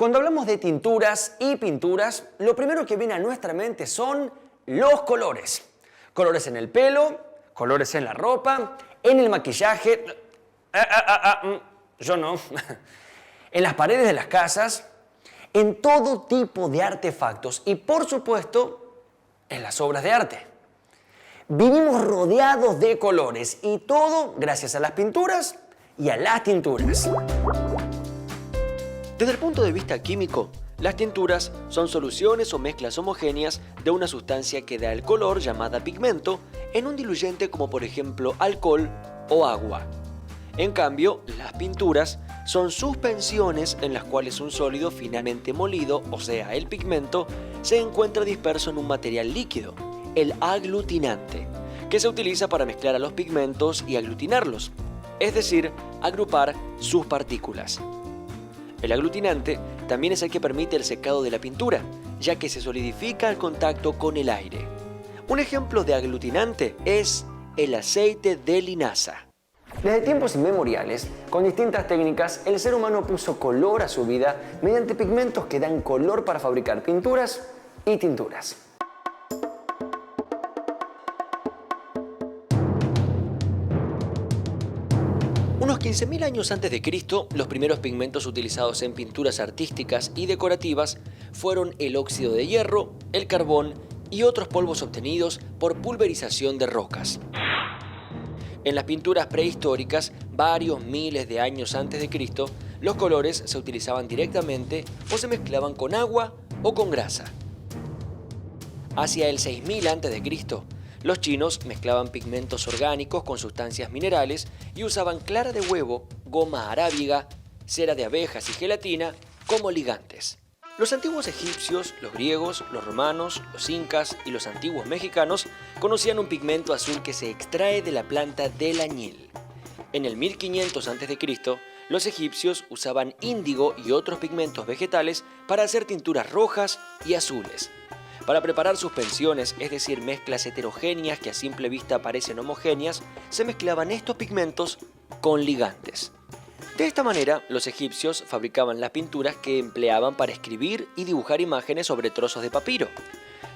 Cuando hablamos de tinturas y pinturas, lo primero que viene a nuestra mente son los colores. Colores en el pelo, colores en la ropa, en el maquillaje. Yo no. En las paredes de las casas, en todo tipo de artefactos y, por supuesto, en las obras de arte. Vivimos rodeados de colores y todo gracias a las pinturas y a las tinturas. Desde el punto de vista químico, las tinturas son soluciones o mezclas homogéneas de una sustancia que da el color, llamada pigmento, en un diluyente como por ejemplo alcohol o agua. En cambio, las pinturas son suspensiones en las cuales un sólido finamente molido, o sea, el pigmento, se encuentra disperso en un material líquido, el aglutinante, que se utiliza para mezclar a los pigmentos y aglutinarlos, es decir, agrupar sus partículas. El aglutinante también es el que permite el secado de la pintura, ya que se solidifica al contacto con el aire. Un ejemplo de aglutinante es el aceite de linaza. Desde tiempos inmemoriales, con distintas técnicas, el ser humano puso color a su vida mediante pigmentos que dan color para fabricar pinturas y tinturas. Unos 15.000 años antes de Cristo, los primeros pigmentos utilizados en pinturas artísticas y decorativas fueron el óxido de hierro, el carbón y otros polvos obtenidos por pulverización de rocas. En las pinturas prehistóricas, varios miles de años antes de Cristo, los colores se utilizaban directamente o se mezclaban con agua o con grasa. Hacia el 6000 a.C., los chinos mezclaban pigmentos orgánicos con sustancias minerales y usaban clara de huevo, goma arábiga, cera de abejas y gelatina como ligantes. Los antiguos egipcios, los griegos, los romanos, los incas y los antiguos mexicanos conocían un pigmento azul que se extrae de la planta del añil. En el 1500 a.C., los egipcios usaban índigo y otros pigmentos vegetales para hacer tinturas rojas y azules. Para preparar suspensiones, es decir, mezclas heterogéneas que a simple vista parecen homogéneas, se mezclaban estos pigmentos con ligantes. De esta manera, los egipcios fabricaban las pinturas que empleaban para escribir y dibujar imágenes sobre trozos de papiro.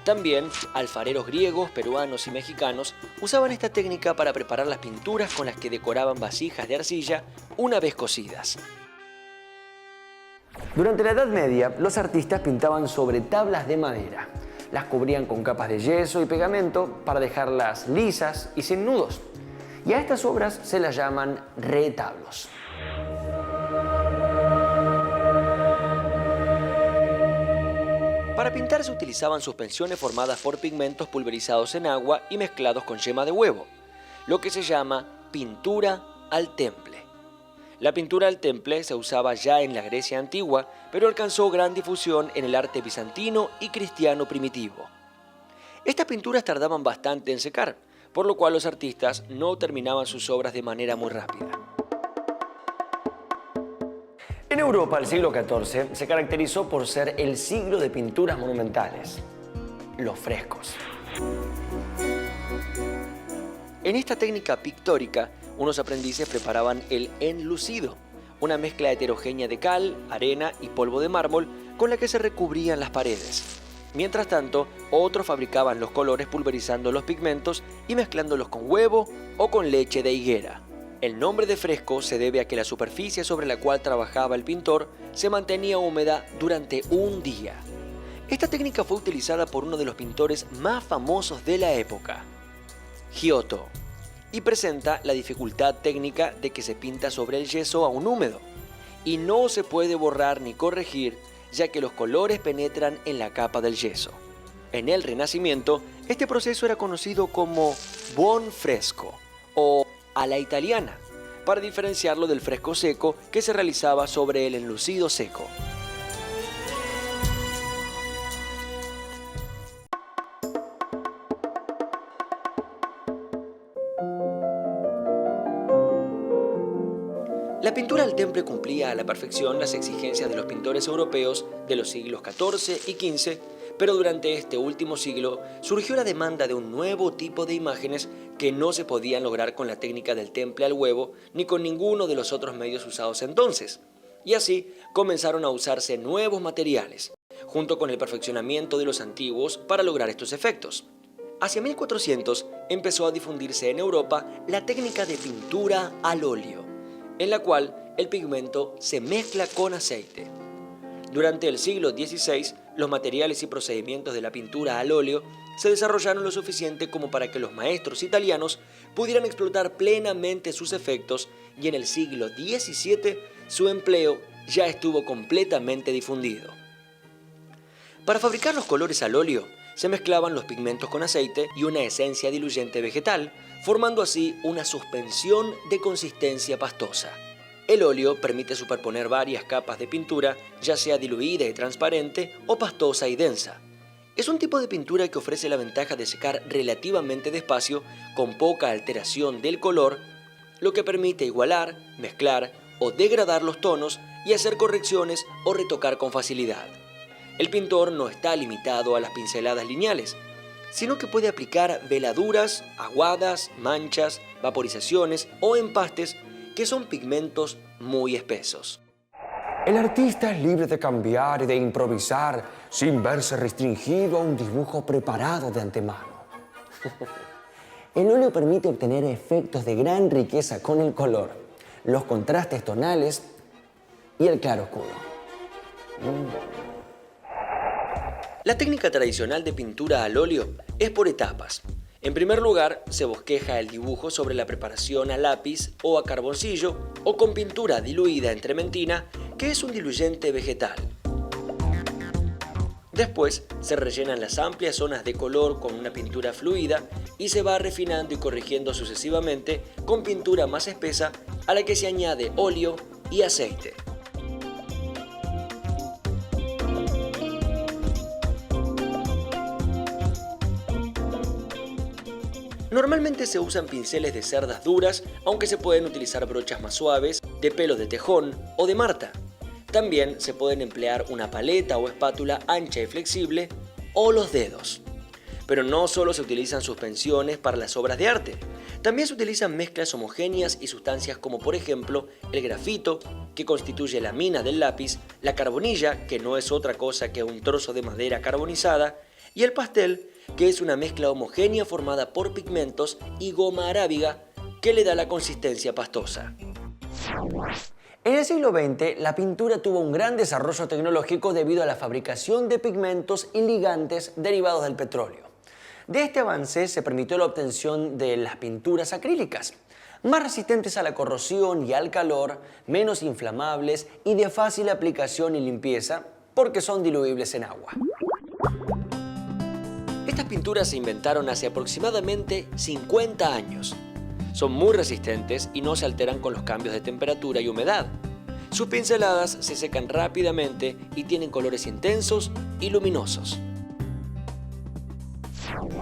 También, alfareros griegos, peruanos y mexicanos usaban esta técnica para preparar las pinturas con las que decoraban vasijas de arcilla una vez cocidas. Durante la Edad Media, los artistas pintaban sobre tablas de madera. Las cubrían con capas de yeso y pegamento para dejarlas lisas y sin nudos. Y a estas obras se las llaman retablos. Para pintar se utilizaban suspensiones formadas por pigmentos pulverizados en agua y mezclados con yema de huevo, lo que se llama pintura al temple. La pintura al temple se usaba ya en la Grecia antigua, pero alcanzó gran difusión en el arte bizantino y cristiano primitivo. Estas pinturas tardaban bastante en secar, por lo cual los artistas no terminaban sus obras de manera muy rápida. En Europa, el siglo XIV se caracterizó por ser el siglo de pinturas monumentales, los frescos. En esta técnica pictórica, unos aprendices preparaban el enlucido, una mezcla heterogénea de cal, arena y polvo de mármol con la que se recubrían las paredes. Mientras tanto, otros fabricaban los colores pulverizando los pigmentos y mezclándolos con huevo o con leche de higuera. El nombre de fresco se debe a que la superficie sobre la cual trabajaba el pintor se mantenía húmeda durante un día. Esta técnica fue utilizada por uno de los pintores más famosos de la época, Giotto, y presenta la dificultad técnica de que se pinta sobre el yeso aún húmedo, y no se puede borrar ni corregir ya que los colores penetran en la capa del yeso. En el Renacimiento, este proceso era conocido como buon fresco o a la italiana, para diferenciarlo del fresco seco que se realizaba sobre el enlucido seco. La pintura al temple cumplía a la perfección las exigencias de los pintores europeos de los siglos XIV y XV, pero durante este último siglo surgió la demanda de un nuevo tipo de imágenes que no se podían lograr con la técnica del temple al huevo ni con ninguno de los otros medios usados entonces. Y así, comenzaron a usarse nuevos materiales, junto con el perfeccionamiento de los antiguos para lograr estos efectos. Hacia 1400 empezó a difundirse en Europa la técnica de pintura al óleo, en la cual el pigmento se mezcla con aceite. Durante el siglo XVI, los materiales y procedimientos de la pintura al óleo se desarrollaron lo suficiente como para que los maestros italianos pudieran explotar plenamente sus efectos, y en el siglo XVII su empleo ya estuvo completamente difundido. Para fabricar los colores al óleo, se mezclaban los pigmentos con aceite y una esencia diluyente vegetal, formando así una suspensión de consistencia pastosa. El óleo permite superponer varias capas de pintura, ya sea diluida y transparente o pastosa y densa. Es un tipo de pintura que ofrece la ventaja de secar relativamente despacio, con poca alteración del color, lo que permite igualar, mezclar o degradar los tonos y hacer correcciones o retocar con facilidad. El pintor no está limitado a las pinceladas lineales, sino que puede aplicar veladuras, aguadas, manchas, vaporizaciones o empastes, que son pigmentos muy espesos. El artista es libre de cambiar y de improvisar sin verse restringido a un dibujo preparado de antemano. El óleo permite obtener efectos de gran riqueza con el color, los contrastes tonales y el claroscuro. La técnica tradicional de pintura al óleo es por etapas. En primer lugar, se bosqueja el dibujo sobre la preparación a lápiz o a carboncillo o con pintura diluida en trementina, que es un diluyente vegetal. Después, se rellenan las amplias zonas de color con una pintura fluida y se va refinando y corrigiendo sucesivamente con pintura más espesa, a la que se añade óleo y aceite. Normalmente se usan pinceles de cerdas duras, aunque se pueden utilizar brochas más suaves, de pelos de tejón o de marta. También se pueden emplear una paleta o espátula ancha y flexible, o los dedos. Pero no solo se utilizan suspensiones para las obras de arte, también se utilizan mezclas homogéneas y sustancias como por ejemplo el grafito, que constituye la mina del lápiz, la carbonilla, que no es otra cosa que un trozo de madera carbonizada, y el pastel, que es una mezcla homogénea formada por pigmentos y goma arábiga que le da la consistencia pastosa. En el siglo XX, la pintura tuvo un gran desarrollo tecnológico debido a la fabricación de pigmentos y ligantes derivados del petróleo. De este avance se permitió la obtención de las pinturas acrílicas, más resistentes a la corrosión y al calor, menos inflamables y de fácil aplicación y limpieza, porque son diluibles en agua. Estas pinturas se inventaron hace aproximadamente 50 años. Son muy resistentes y no se alteran con los cambios de temperatura y humedad. Sus pinceladas se secan rápidamente y tienen colores intensos y luminosos.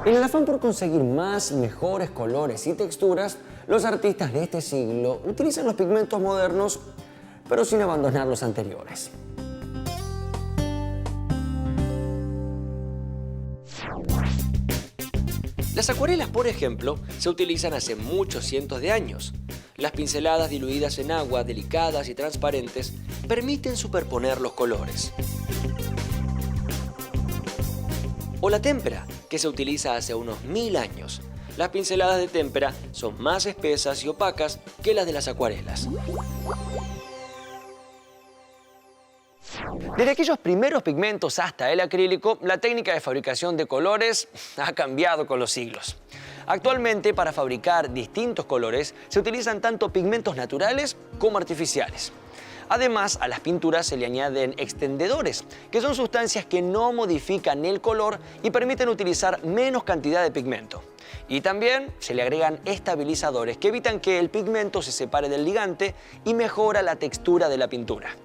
En el afán por conseguir más y mejores colores y texturas, los artistas de este siglo utilizan los pigmentos modernos, pero sin abandonar los anteriores. Las acuarelas, por ejemplo, se utilizan hace muchos cientos de años. Las pinceladas diluidas en agua, delicadas y transparentes, permiten superponer los colores. O la témpera, que se utiliza hace unos 1000 años. Las pinceladas de témpera son más espesas y opacas que las de las acuarelas. Desde aquellos primeros pigmentos hasta el acrílico, la técnica de fabricación de colores ha cambiado con los siglos. Actualmente, para fabricar distintos colores, se utilizan tanto pigmentos naturales como artificiales. Además, a las pinturas se le añaden extendedores, que son sustancias que no modifican el color y permiten utilizar menos cantidad de pigmento. Y también se le agregan estabilizadores que evitan que el pigmento se separe del ligante y mejora la textura de la pintura.